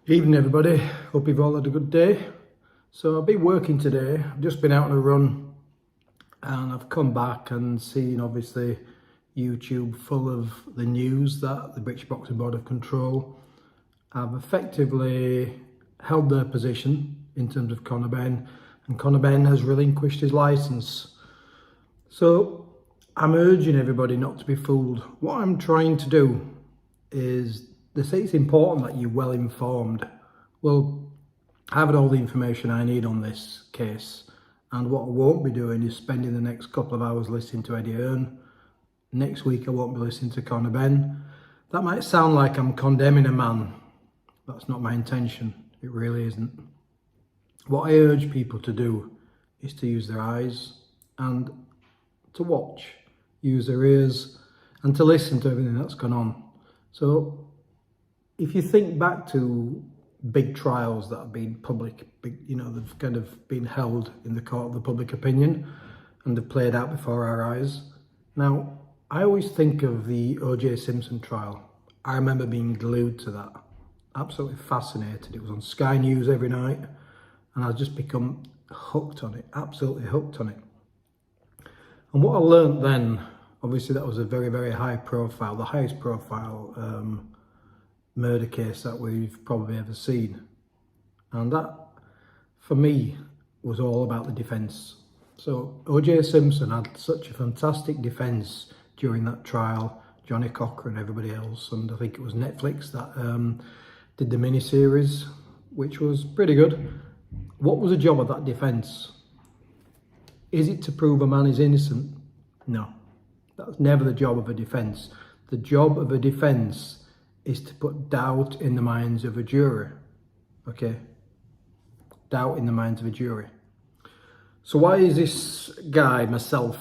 Evening everybody, hope you've all had a good day. So I've been working today, I've just been out on a run and I've come back and seen obviously YouTube full of the news that the British Boxing Board of Control have effectively held their position in terms of Conor Benn, and Conor Benn has relinquished his licence. So I'm urging everybody not to be fooled. What I'm trying to do is, they say it's important that you're well informed. Well, I've had all the information I need on this case, and what I won't be doing is spending the next couple of hours listening to Eddie Hearn. Next week I won't be listening to Conor Benn. That might sound like I'm condemning a man. That's not my intention. It really isn't. What I urge people to do is to use their eyes and to watch, use their ears and to listen to everything that's gone on. So if you think back to big trials that have been public, they've kind of been held in the court of the public opinion and have played out before our eyes. Now, I always think of the O.J. Simpson trial. I remember being glued to that, absolutely fascinated. It was on Sky News every night and I've just become hooked on it, absolutely hooked on it. And what I learned then, obviously that was a very, very high profile, the highest profile murder case that we've probably ever seen. And that, for me, was all about the defence. So O.J. Simpson had such a fantastic defence during that trial, Johnny Cocker and everybody else, and I think it was Netflix that did the mini-series, which was pretty good. What was the job of that defence? Is it to prove a man is innocent? No, that's never the job of a defence. The job of a defence is to put doubt in the minds of a jury, okay? Doubt in the minds of a jury. So why is this guy, myself,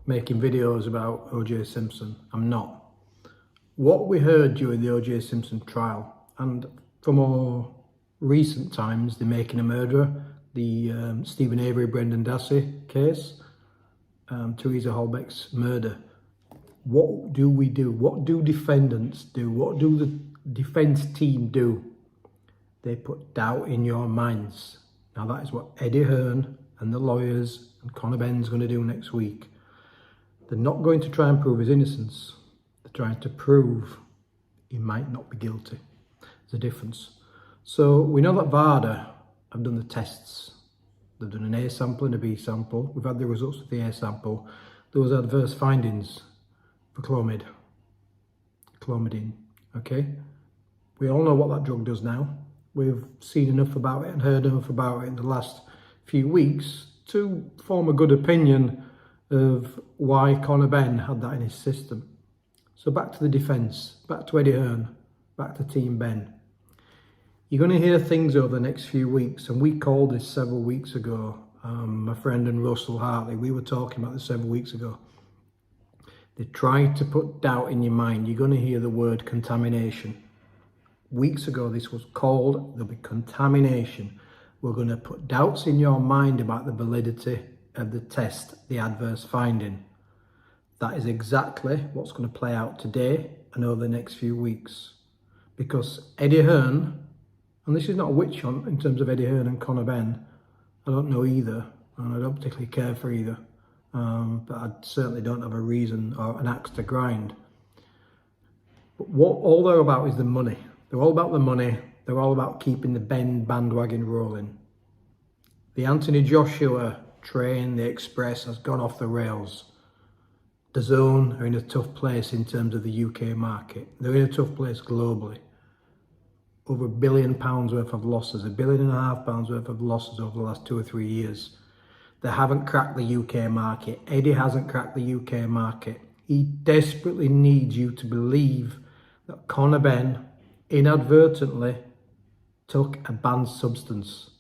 making videos about O.J. Simpson? I'm not. What we heard during the O.J. Simpson trial, and for more recent times, The Making a Murderer, the Stephen Avery, Brendan Dassey case, Teresa Holbeck's murder. What do we do? What do defendants do? What do the defence team do? They put doubt in your minds. Now that is what Eddie Hearn and the lawyers and Conor Benn's going to do next week. They're not going to try and prove his innocence. They're trying to prove he might not be guilty. There's a difference. So we know that VADA have done the tests. They've done an A sample and a B sample. We've had the results of the A sample. There was adverse findings for clomidine, okay? We all know what that drug does now. We've seen enough about it and heard enough about it in the last few weeks to form a good opinion of why Conor Benn had that in his system. So back to the defence, back to Eddie Hearn, back to Team Benn. You're going to hear things over the next few weeks, and we called this several weeks ago. My friend and Russell Hartley, we were talking about this several weeks ago. They tried to put doubt in your mind. You're going to hear the word contamination. Weeks ago, this was called, there'll be contamination. We're going to put doubts in your mind about the validity of the test, the adverse finding. That is exactly what's going to play out today and over the next few weeks. Because Eddie Hearn, and this is not a witch hunt in terms of Eddie Hearn and Conor Benn, I don't know either, and I don't particularly care for either. But I certainly don't have a reason or an axe to grind. But what all they're about is the money. They're all about the money. They're all about keeping the Benn bandwagon rolling. The Anthony Joshua train, the Express, has gone off the rails. The Zone are in a tough place in terms of the UK market. They're in a tough place globally. Over £1 billion worth of losses, £1.5 billion worth of losses over the last 2 or 3 years. They haven't cracked the UK market. Eddie hasn't cracked the UK market. He desperately needs you to believe that Conor Benn inadvertently took a banned substance.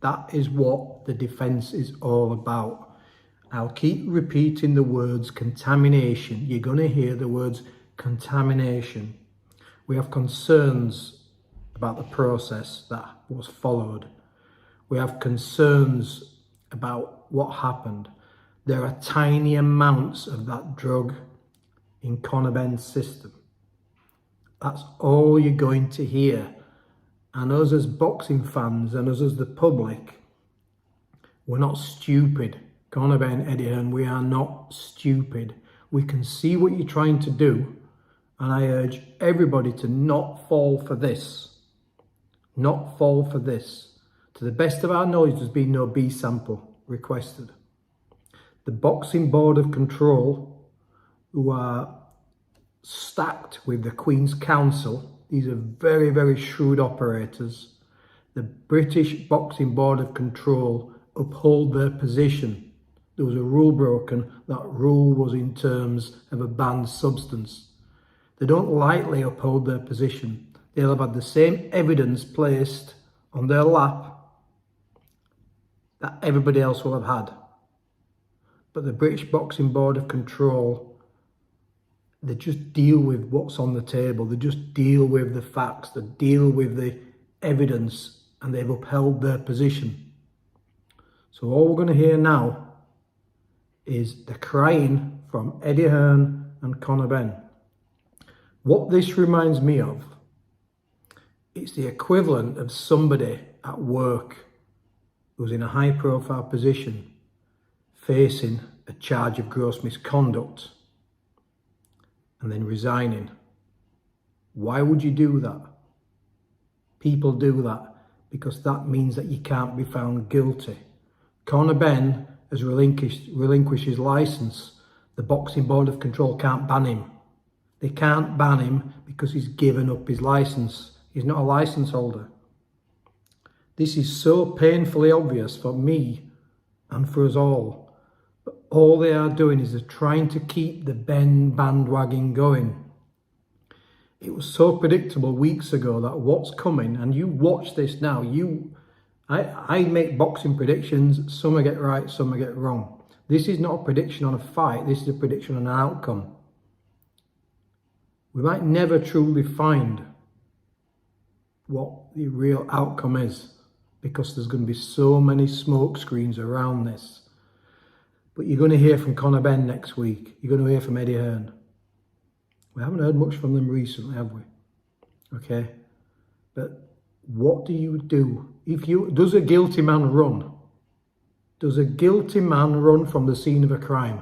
That is what the defence is all about. I'll keep repeating the words contamination. You're going to hear the words contamination. We have concerns about the process that was followed. We have concerns about what happened. There are tiny amounts of that drug in Conor Benn's system. That's all you're going to hear. And us as boxing fans and us as the public, we're not stupid. Conor Benn, Eddie Hearn, we are not stupid. We can see what you're trying to do, and I urge everybody to not fall for this. Not fall for this. To the best of our knowledge, there's been no B sample requested. The Boxing Board of Control, who are stacked with the Queen's Counsel, these are very, very shrewd operators. The British Boxing Board of Control uphold their position. There was a rule broken. That rule was in terms of a banned substance. They don't lightly uphold their position. They'll have had the same evidence placed on their lap that everybody else will have had. But the British Boxing Board of Control, they just deal with what's on the table. They just deal with the facts. They deal with the evidence, and they've upheld their position. So all we're going to hear now is the crying from Eddie Hearn and Conor Benn. What this reminds me of, it's the equivalent of somebody at work who's in a high-profile position facing a charge of gross misconduct and then resigning. Why would you do that? People do that because that means that you can't be found guilty. Conor Benn has relinquished his licence. The Boxing Board of Control can't ban him. They can't ban him because he's given up his licence. He's not a licence holder. This is so painfully obvious for me and for us all. But all they are doing is they're trying to keep the Benn bandwagon going. It was so predictable weeks ago that what's coming, and you watch this now, I make boxing predictions, some I get right, some I get wrong. This is not a prediction on a fight, this is a prediction on an outcome. We might never truly find what the real outcome is because there's going to be so many smoke screens around this. But you're going to hear from Conor Benn next week. You're going to hear from Eddie Hearn. We haven't heard much from them recently, have we? Okay? But what do you do? Does a guilty man run? Does a guilty man run from the scene of a crime?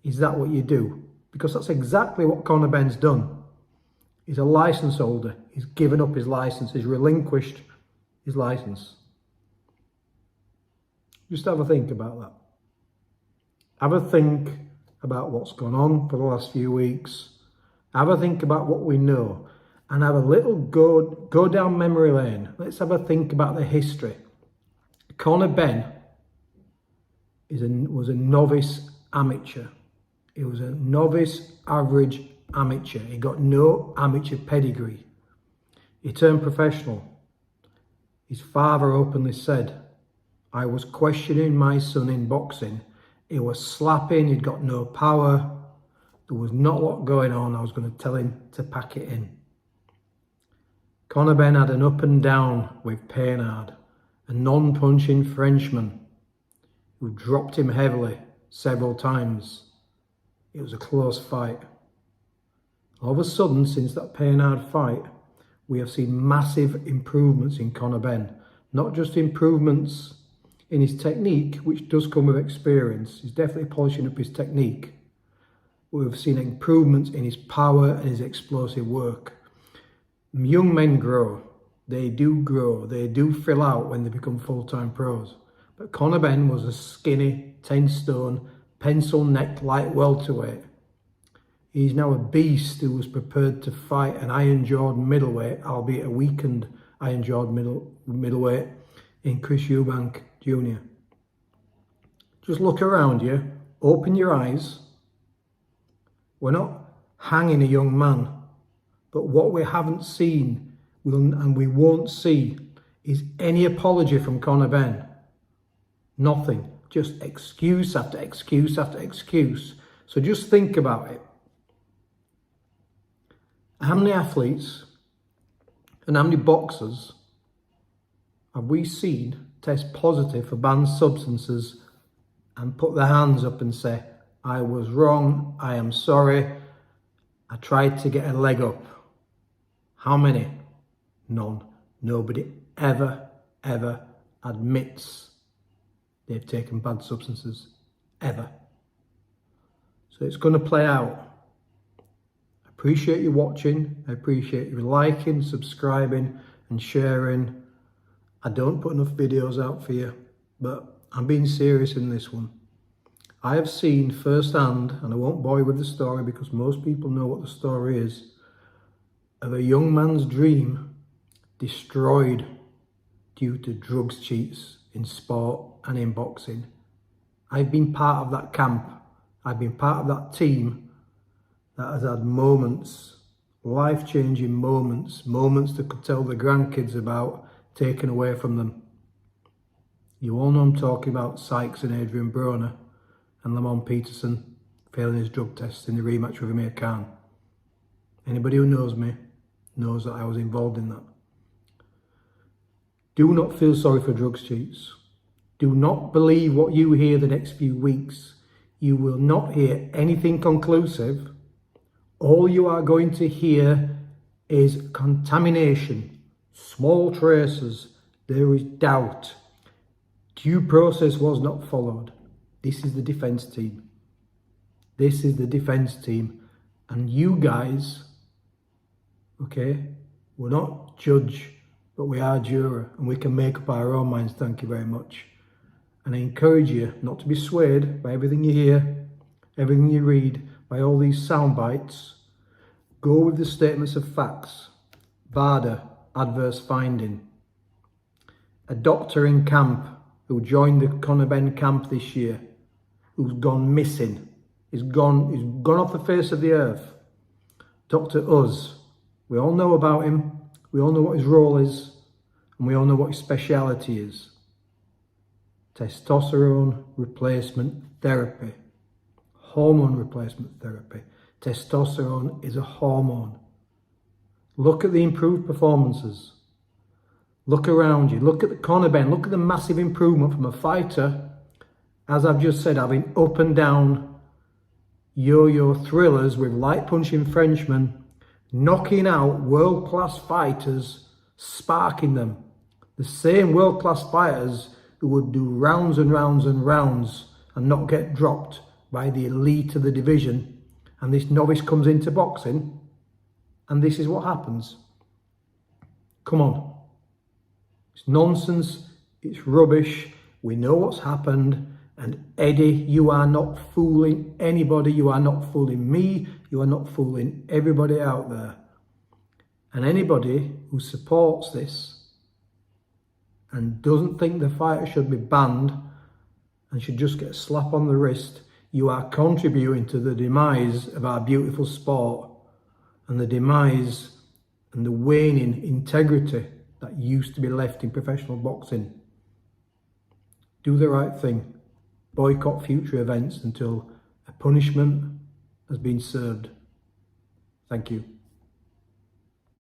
Is that what you do? Because that's exactly what Conor Benn's done. He's a licence holder. He's given up his licence. He's relinquished his licence. Just have a think about that. Have a think about what's gone on for the last few weeks. Have a think about what we know. And have a little go down memory lane. Let's have a think about the history. Conor Benn was a novice amateur. He was a novice average amateur. He got no amateur pedigree. He turned professional. His father openly said, I was questioning my son in boxing. He was slapping, he'd got no power. There was not a lot going on. I was going to tell him to pack it in. Conor Benn had an up and down with Payne, a non-punching Frenchman who dropped him heavily several times. It was a close fight. All of a sudden, since that Payne fight, we have seen massive improvements in Conor Benn. Not just improvements in his technique, which does come with experience. He's definitely polishing up his technique. We've seen improvements in his power and his explosive work. Young men grow. They do fill out when they become full-time pros. But Conor Benn was a skinny, 10-stone, pencil-necked light welterweight. He's now a beast who was prepared to fight an iron-jawed middleweight, albeit a weakened iron-jawed middleweight, in Chris Eubank Jr. Just look around you, open your eyes. We're not hanging a young man, but what we haven't seen and we won't see is any apology from Conor Benn. Nothing, just excuse after excuse after excuse. So just think about it. How many athletes and how many boxers have we seen test positive for banned substances and put their hands up and say, I was wrong, I am sorry, I tried to get a leg up? How many? None. Nobody ever admits they've taken bad substances, ever. So it's going to play out. I appreciate you watching. I appreciate you liking, subscribing and sharing. I don't put enough videos out for you, but I'm being serious in this one. I have seen firsthand, and I won't bore you with the story because most people know what the story is, of a young man's dream destroyed due to drugs cheats in sport and in boxing. I've been part of that camp. I've been part of that team that has had moments, life-changing moments, moments that could tell the grandkids about, taken away from them. You all know I'm talking about Sykes and Adrian Broner and Lamont Peterson failing his drug test in the rematch with Amir Khan. Anybody who knows me knows that I was involved in that. Do not feel sorry for drugs cheats. Do not believe what you hear the next few weeks. You will not hear anything conclusive. All you are going to hear is contamination, small traces, there is doubt. Due process was not followed. This is the defence team. This is the defence team. And you guys, okay, we're not judge, but we are juror, and we can make up our own minds. Thank you very much. And I encourage you not to be swayed by everything you hear, everything you read, by all these sound bites. Go with the statements of facts. VADA, adverse finding. A doctor in camp who joined the Conor Benn camp this year, who's gone missing. He's gone off the face of the earth. Dr. Uz, we all know about him. We all know what his role is, and we all know what his speciality is. Testosterone replacement therapy. Hormone replacement therapy. Testosterone is a hormone. Look at the improved performances. Look around you. Look at the Conor Benn. Look at the massive improvement from a fighter, as I've just said, having up and down yo-yo thrillers with light punching Frenchmen, knocking out world-class fighters, sparking them. The same world-class fighters who would do rounds and rounds and rounds and not get dropped by the elite of the division. And this novice comes into boxing, and this is what happens. Come on. It's nonsense. It's rubbish. We know what's happened. And Eddie, you are not fooling anybody. You are not fooling me. You are not fooling everybody out there. And anybody who supports this and doesn't think the fighter should be banned and should just get a slap on the wrist, you are contributing to the demise of our beautiful sport and the demise and the waning integrity that used to be left in professional boxing. Do the right thing. Boycott future events until a punishment has been served. Thank you.